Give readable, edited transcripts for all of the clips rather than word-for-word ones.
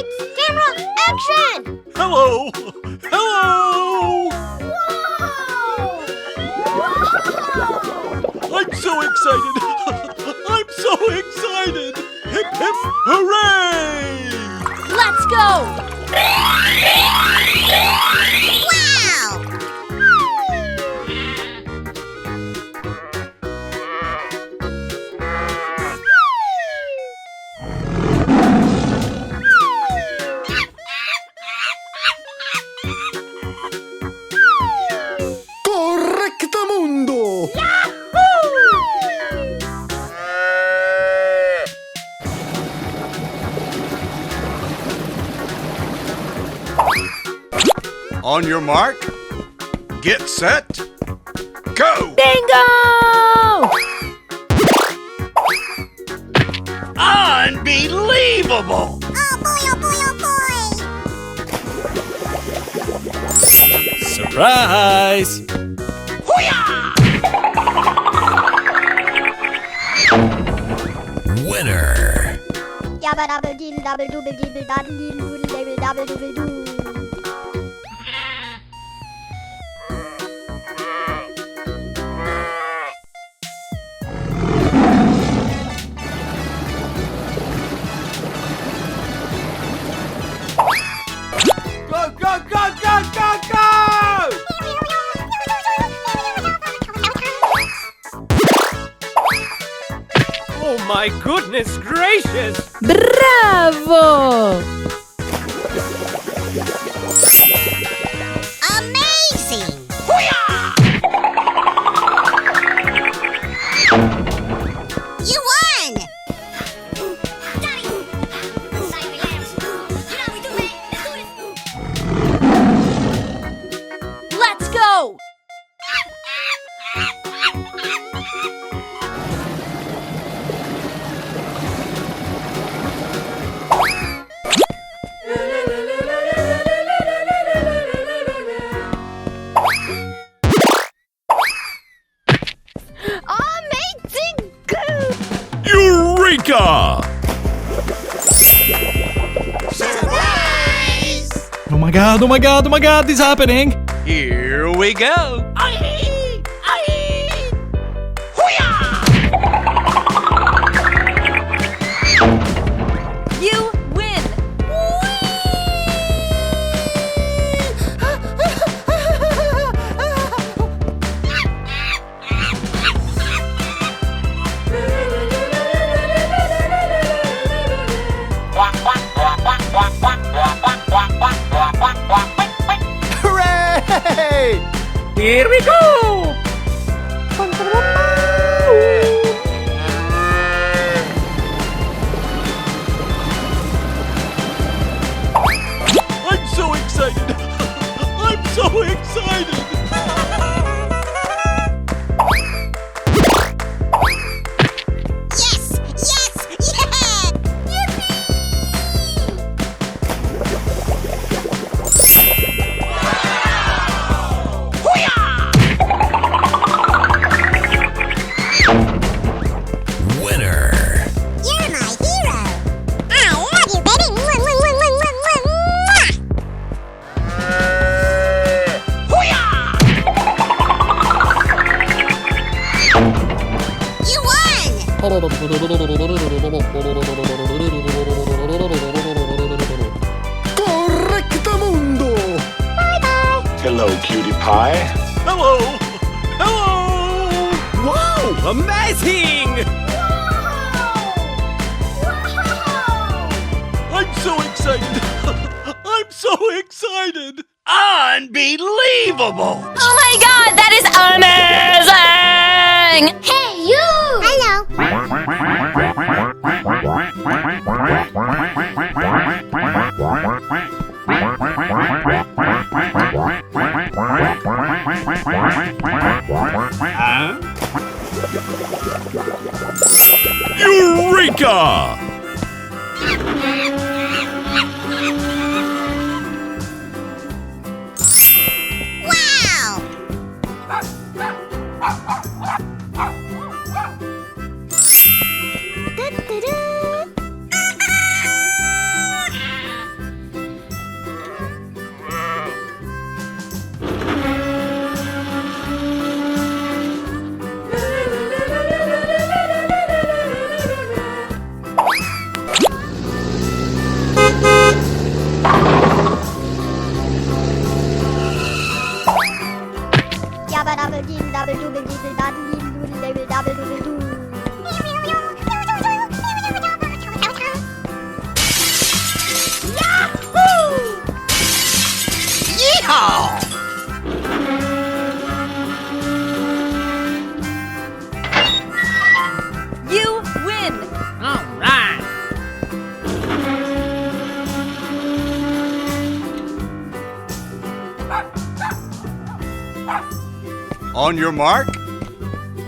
Lights, camera, action! Hello! Hello! Whoa! I'm so excited! I'm so excited! Hip hip hooray! Let's go! Correctamundo! On your mark, get set, go! Bingo! Unbelievable! Oh boy, oh boy, oh boy! Surprise! Winner! Yabba dabba dee dabba dooba dee dabba dee doodle dabba dooba doo. Go, go, go, go, go, go! Oh my goodness gracious! Bravo! Amazing! You won! Let's go! Amazing! Eureka! Surprise! Oh my god, oh my god, oh my god, this is happening! Here we go! You win! Hooray! Here we go! I'm so excited! I'm so excited! Yes! Yes! Yeah! Winner! You're my hero! I love you, baby! Mwah, mwah, mwah, mwah, mwah, mwah! You won! Correctamundo! Hello, cutie pie. Hello! Hello! Wow! Amazing! I'm so excited! I'm so excited! Unbelievable! Oh my god, that is amazing! Hey, you! Hello! Eureka! Wow! On your mark,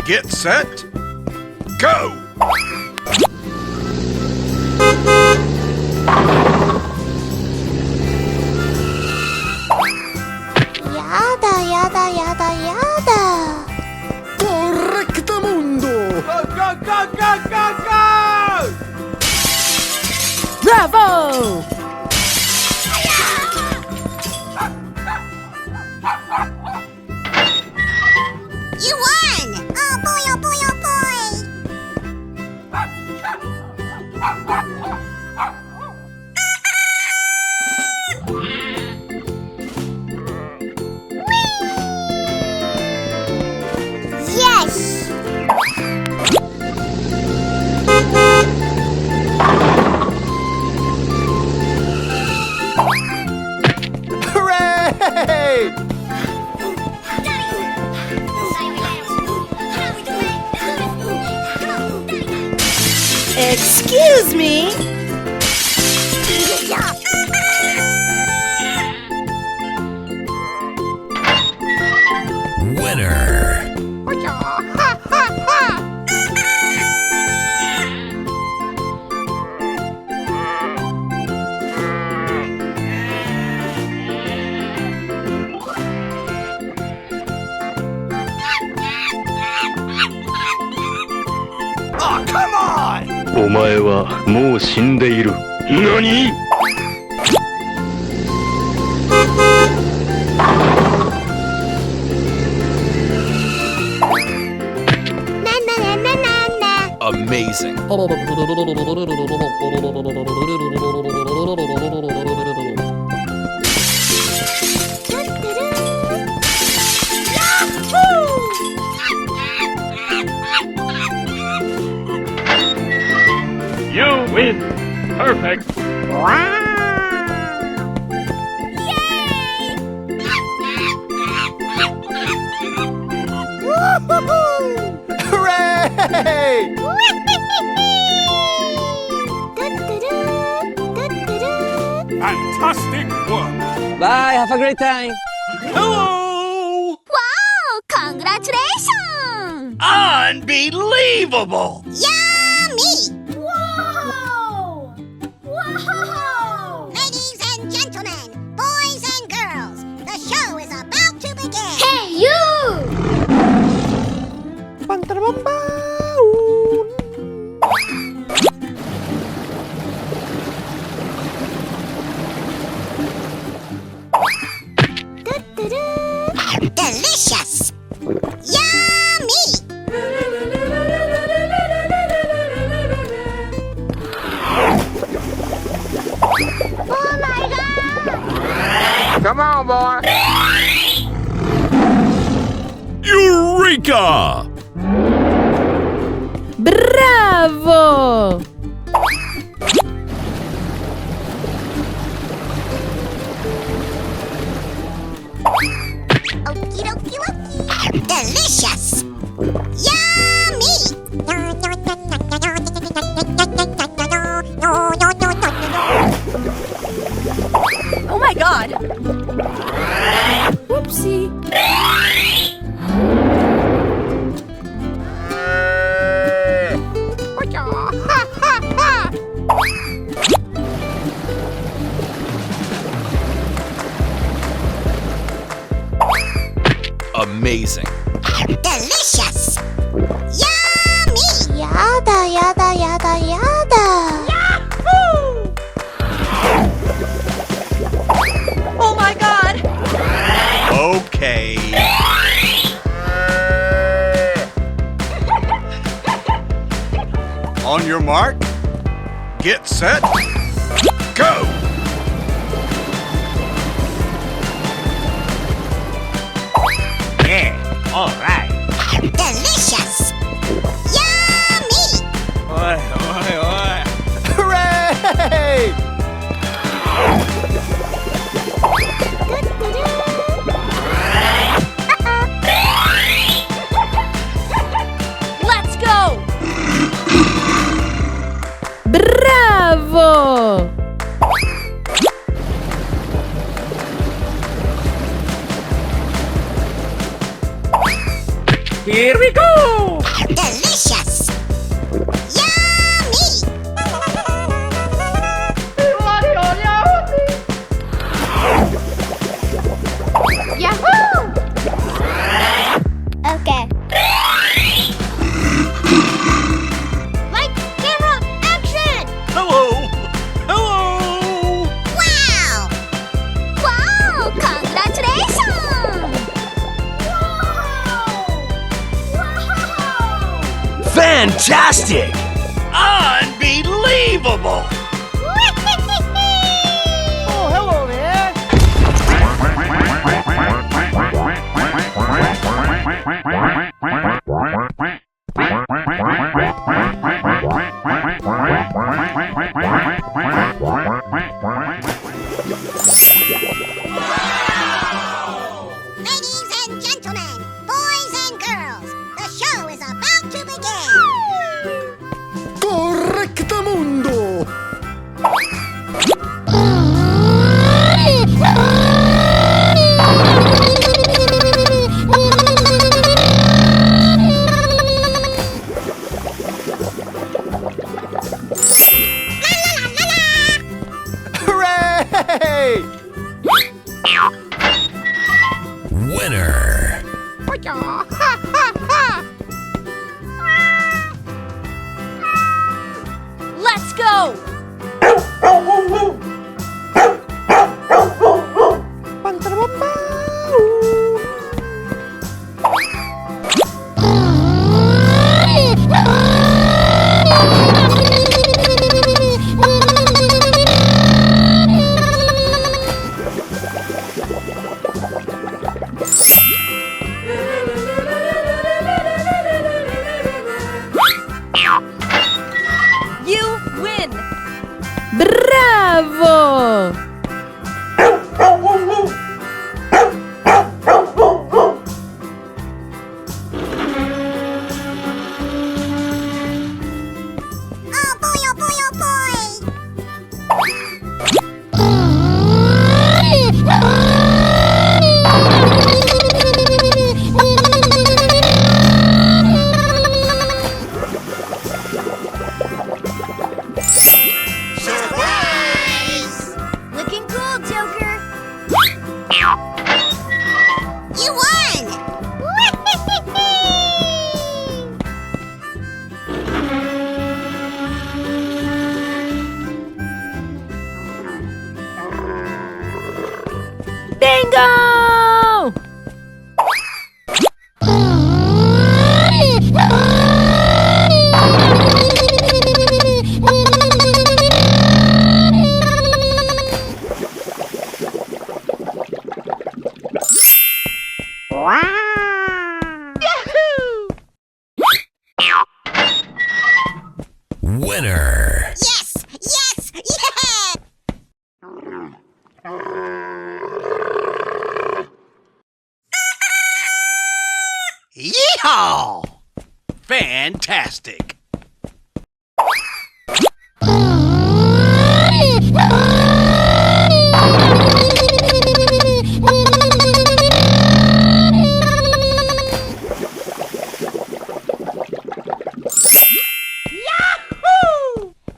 get set, go! Yada, yada, yada, yada. Correctamundo. Go, go, go, go, go, go! Bravo! You won! Oh boy, oh boy, oh boy! Yes! Hooray! Excuse me? Winner. Oh, come on! お前はもう死んでいる。何？ Na na na na na na. Amazing. You win. Perfect. Hooray! Fantastic work! Bye, have a great time. Hello! Wow! Congratulations! Unbelievable! Yummy! Whoa! Whoa! Ladies and gentlemen, boys and girls, the show is about to begin. Hey, you! Delicious! Yummy! Oh my god! Come on, boy. Eureka! Bravo! Okie dokie dokie. Delicious! Yummy! Oh my god! Whoopsie! Amazing. Delicious! Yummy! Yada, yada, yada, yada. Yahoo! Oh my god! Okay. On your mark, get set, go! Yeah, all right. Delicious! Yummy! Oi, oi, oi. Hooray! Let's go! Bravo! Here we go! Delicious! Yummy! Yahoo! Okay. Light, camera, action! Hello! Hello! Wow! Wow! Congratulations! Wow! Fantastic! Unbelievable! Oh, hello there. Ladies and gentlemen, boys and girls, the show is about to begin! Correctamundo. Hooray! Winner. Let's go! You win! Bravo! Oh boy, oh boy, oh boy! Surprise! Looking cool, Joker! You won! Bingo! Winner. Yes! Yes! Yes! Yeehaw! Fantastic!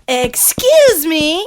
Excuse me?